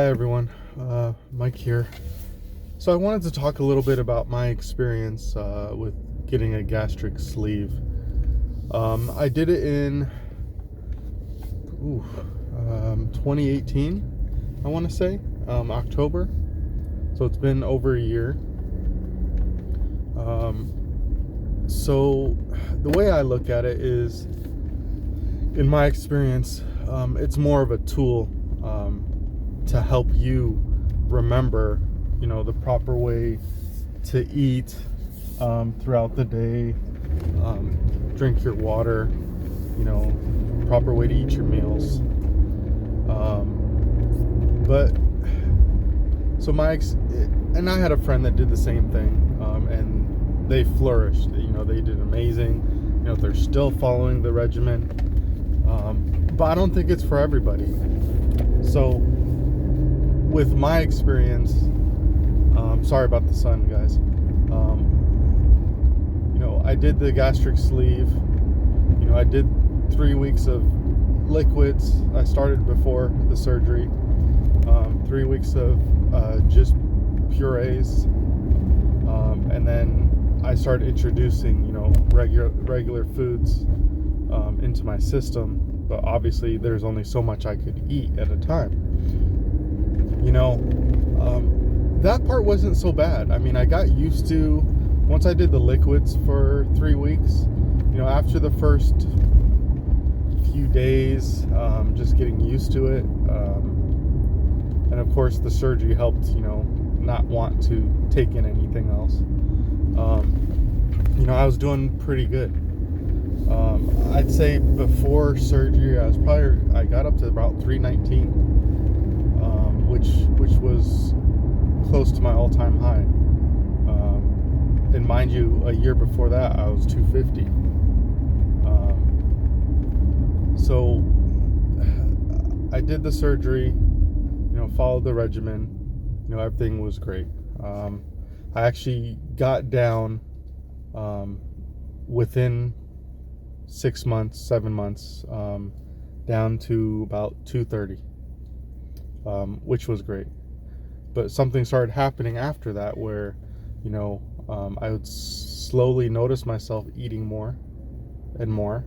Hi everyone, Mike here. So I wanted to talk a little bit about my experience with getting a gastric sleeve. I did it in 2018, I want to say, October. So it's been over a year. So the way I look at it is, in my experience, it's more of a tool to help you remember, the proper way to eat throughout the day, drink your water, proper way to eat your meals. And I had a friend that did the same thing, and they flourished. They did amazing. They're still following the regimen, but I don't think it's for everybody. So, with my experience, sorry about the sun, guys. I did the gastric sleeve. I did 3 weeks of liquids. I started before the surgery. 3 weeks of just purees, and then I started introducing, regular foods into my system. But obviously, there's only so much I could eat at a time. That part wasn't so bad. I mean, I got used to, once I did the liquids for 3 weeks, after the first few days, just getting used to it. And of course, the surgery helped, not want to take in anything else. I was doing pretty good. I'd say before surgery, I got up to about 319, which was close to my all-time high. And mind you, a year before that, I was 250. So I did the surgery, followed the regimen, everything was great. I actually got down within 6 months, 7 months, down to about 230, which was great. But something started happening after that where, I would slowly notice myself eating more and more.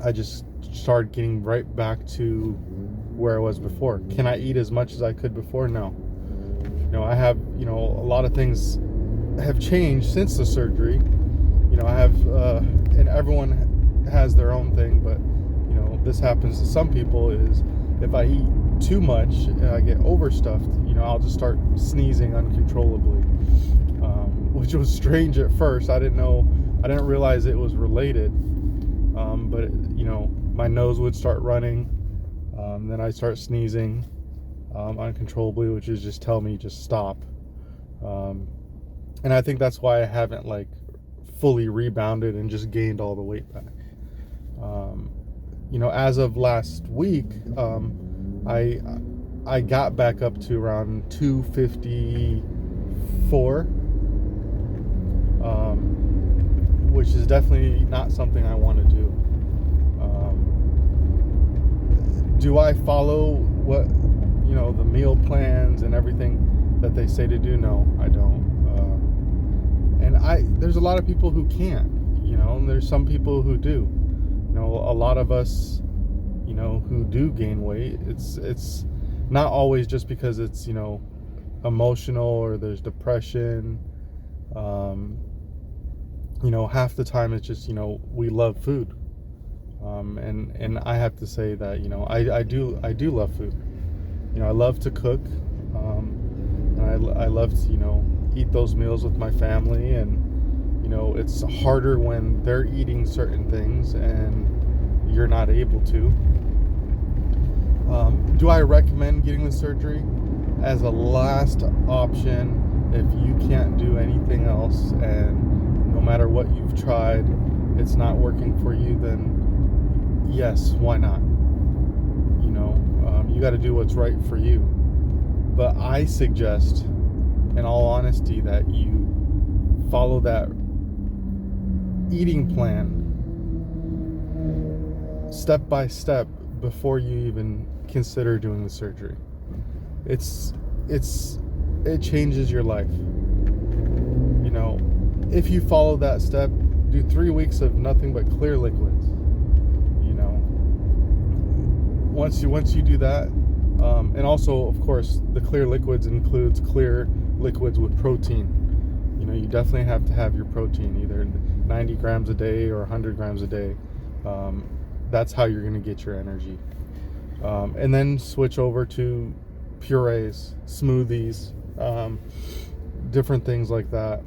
I just started getting right back to where I was before. Can I eat as much as I could before? No. I have, a lot of things have changed since the surgery. I have, and everyone has their own thing, but, this happens to some people is if I eat too much and I get overstuffed, I'll just start sneezing uncontrollably, which was strange at first. I didn't realize it was related, but, my nose would start running, then I'd start sneezing uncontrollably, which is just tell me just stop. And I think that's why I haven't fully rebounded and just gained all the weight back. As of last week, I got back up to around 254, which is definitely not something I want to do. Do I follow what, the meal plans and everything that they say to do? No, I don't. And there's a lot of people who can't, and there's some people who do. A lot of us, who do gain weight, it's not always just because it's, emotional or there's depression. Half the time it's just, we love food. And I have to say that, I do love food. I love to cook. And I love to, eat those meals with my family, and it's harder when they're eating certain things and you're not able to. Do I recommend getting the surgery as a last option if you can't do anything else, and no matter what you've tried it's not working for you? Then yes, why not? You got to do what's right for you. But I suggest, in all honesty, that you follow that eating plan step by step before you even consider doing the surgery. It changes your life. You know, if you follow that step, do 3 weeks of nothing but clear liquids. You know, once you do that, and also, of course, the clear liquids includes clear liquids with protein. You know, you definitely have to have your protein, either 90 grams a day or 100 grams a day. That's how you're going to get your energy. And then switch over to purees, smoothies, different things like that.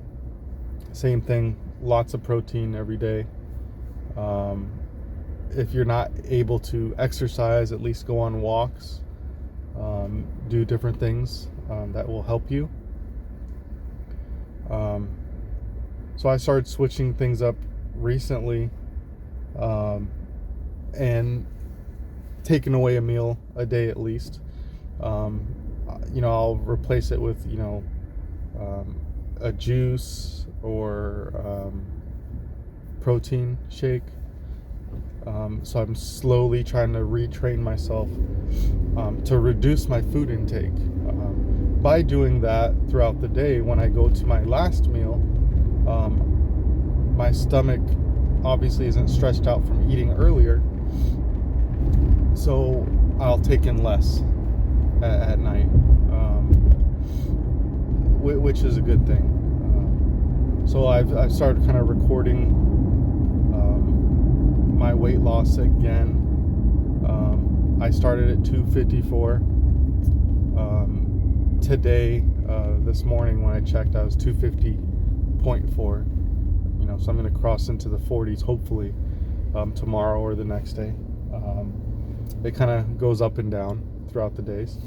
Same thing, lots of protein every day. If you're not able to exercise, at least go on walks, do different things that will help you. So I started switching things up recently, and taking away a meal a day at least. You know, I'll replace it with, you know, a juice or protein shake. So I'm slowly trying to retrain myself to reduce my food intake. By doing that throughout the day, when I go to my last meal, my stomach obviously isn't stretched out from eating earlier, so I'll take in less at night, which is a good thing. So I've started kind of recording my weight loss again. I started at 254. Today, this morning when I checked, I was 250.4. You know, so I'm going to cross into the 40s hopefully tomorrow or the next day. It kind of goes up and down throughout the days,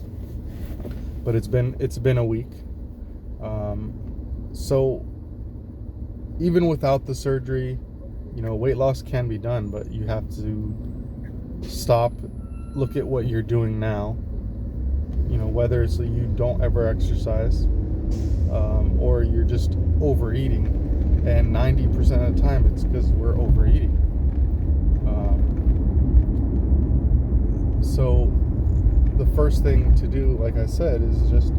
but it's been a week. So even without the surgery, you know, weight loss can be done, but you have to stop, look at what you're doing now. You know, whether it's that you don't ever exercise, or you're just overeating, and 90% of the time it's because we're overeating. So the first thing to do, like I said, is just,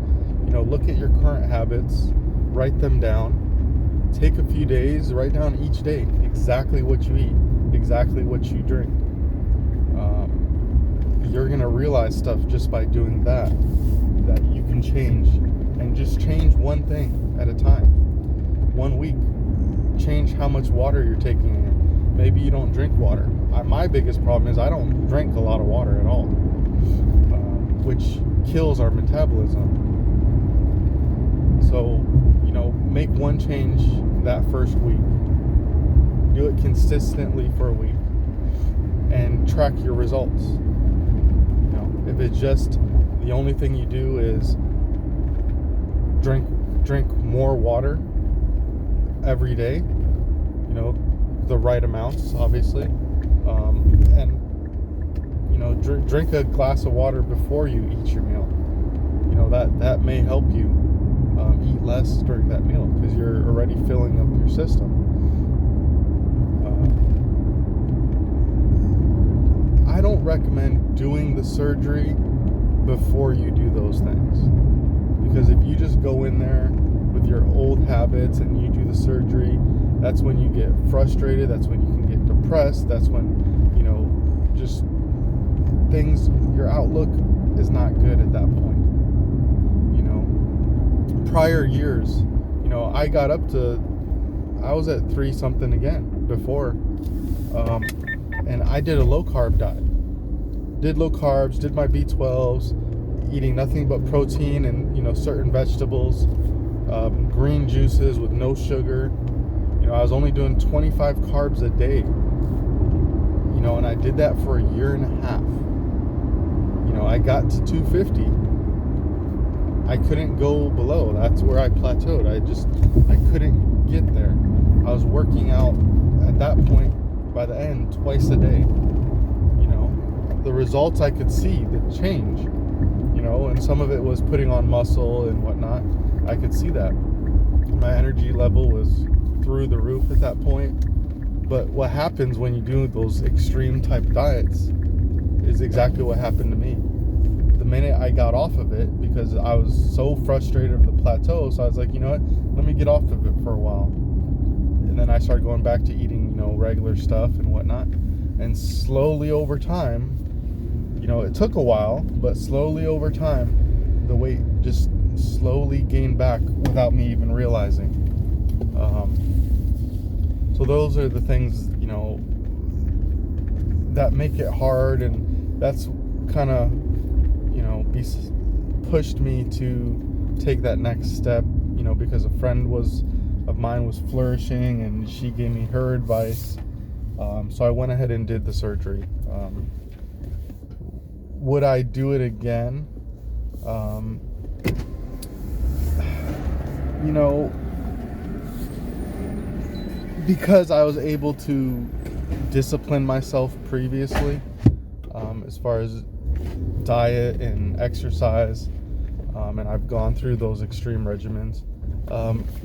you know, look at your current habits, write them down, take a few days, write down each day exactly what you eat, exactly what you drink. You're gonna realize stuff just by doing that you can change, and just change one thing at a time. 1 week, change how much water you're taking in. Maybe you don't drink water. My biggest problem is I don't drink a lot of water at all, which kills our metabolism. So, you know, make one change that first week, do it consistently for a week, and track your results. You know, if it's just the only thing you do is drink more water every day, you know, the right amounts, obviously, and, you know, drink a glass of water before you eat your meal. You know, that may help you eat less during that meal, because you're already filling up your system. I don't recommend doing the surgery before you do those things, because if you just go in there with your old habits and you do the surgery, that's when you get frustrated, that's when you can get depressed, that's when, you know, just things, your outlook is not good at that point. You know, prior years, you know, I was at 3 something again before, and I did a low carb diet. Did low carbs, did my B12s, eating nothing but protein and, you know, certain vegetables, green juices with no sugar. You know, I was only doing 25 carbs a day. You know, and I did that for a year and a half. You know, I got to 250. I couldn't go below. That's where I plateaued. I couldn't get there. I was working out at that point, by the end, twice a day. You know, the results I could see, the change, you know, and some of it was putting on muscle and whatnot. I could see that. My energy level was through the roof at that point. But what happens when you do those extreme type diets is exactly what happened to me. the minute I got off of it, because I was so frustrated with the plateau, so I was like, you know what, let me get off of it for a while. And then I started going back to eating, you know, regular stuff and whatnot. And slowly over time, you know, it took a while, but slowly over time, the weight just slowly gained back without me even realizing. So those are the things, you know, that make it hard, and that's kind of, you know, pushed me to take that next step, you know, because a friend of mine was flourishing, and she gave me her advice. So I went ahead and did the surgery. Would I do it again? You know, because I was able to discipline myself previously, as far as diet and exercise, and I've gone through those extreme regimens.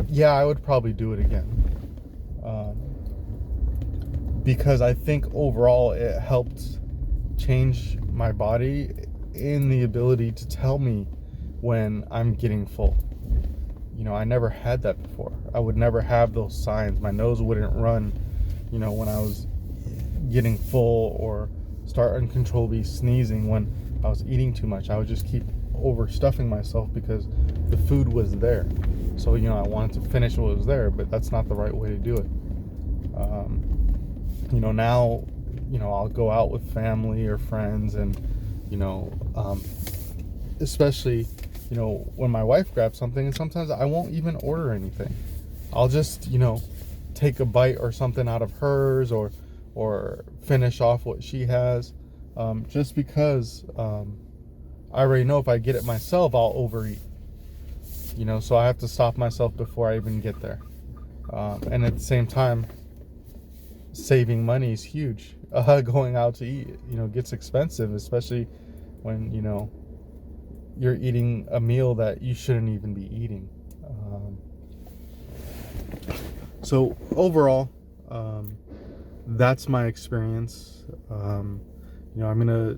Yeah, I would probably do it again, because I think overall it helped change my body in the ability to tell me when I'm getting full. You know, I never had that before. I would never have those signs. My nose wouldn't run, you know, when I was getting full, or start uncontrollably sneezing when I was eating too much. I would just keep overstuffing myself because the food was there. So, you know, I wanted to finish what was there, but that's not the right way to do it. You know, now, you know, I'll go out with family or friends, and, you know, especially, you know, when my wife grabs something, and sometimes I won't even order anything. I'll just, you know, take a bite or something out of hers, or finish off what she has, just because I already know if I get it myself, I'll overeat. You know, so I have to stop myself before I even get there. And at the same time, saving money is huge. Going out to eat, you know, gets expensive, especially when, you know, you're eating a meal that you shouldn't even be eating. So overall, that's my experience. You know, I'm gonna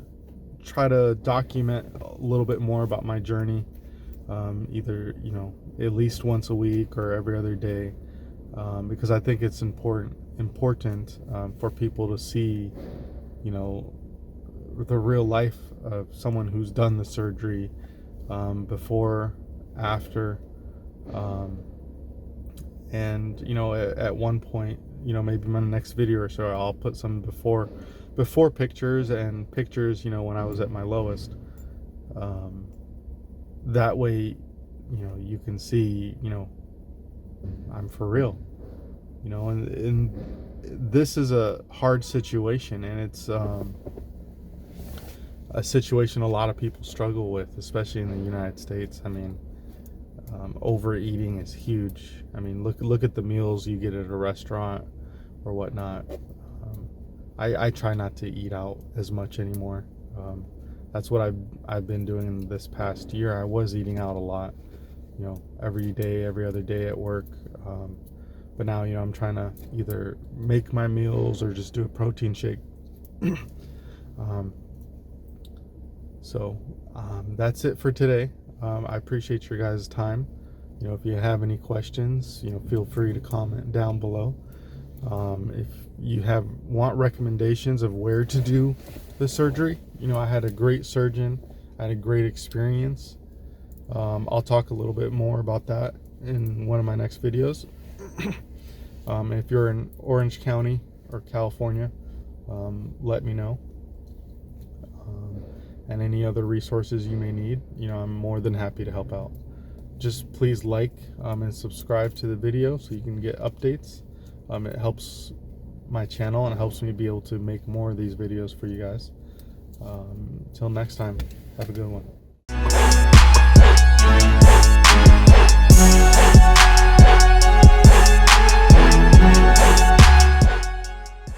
try to document a little bit more about my journey, either, you know, at least once a week or every other day, because I think it's important for people to see, you know, the real life of someone who's done the surgery, before, after, and, you know, at one point, you know, maybe in my next video or so, I'll put some before pictures, and pictures, you know, when I was at my lowest. That way, you know, you can see, you know, I'm for real, you know, and this is a hard situation, and it's a situation a lot of people struggle with, especially in the United States. I mean, overeating is huge. I mean, look at the meals you get at a restaurant or whatnot. I try not to eat out as much anymore. That's what I've been doing in this past year. I was eating out a lot, you know, every day, every other day at work. But now, you know, I'm trying to either make my meals or just do a protein shake. So that's it for today. I appreciate your guys' time. You know, if you have any questions, you know, feel free to comment down below. If you want recommendations of where to do the surgery, you know, I had a great surgeon. I had a great experience. I'll talk a little bit more about that in one of my next videos. If you're in Orange County or California, let me know. And any other resources you may need, you know, I'm more than happy to help out. Just please like and subscribe to the video so you can get updates. It helps my channel, and it helps me be able to make more of these videos for you guys. Till next time, have a good one.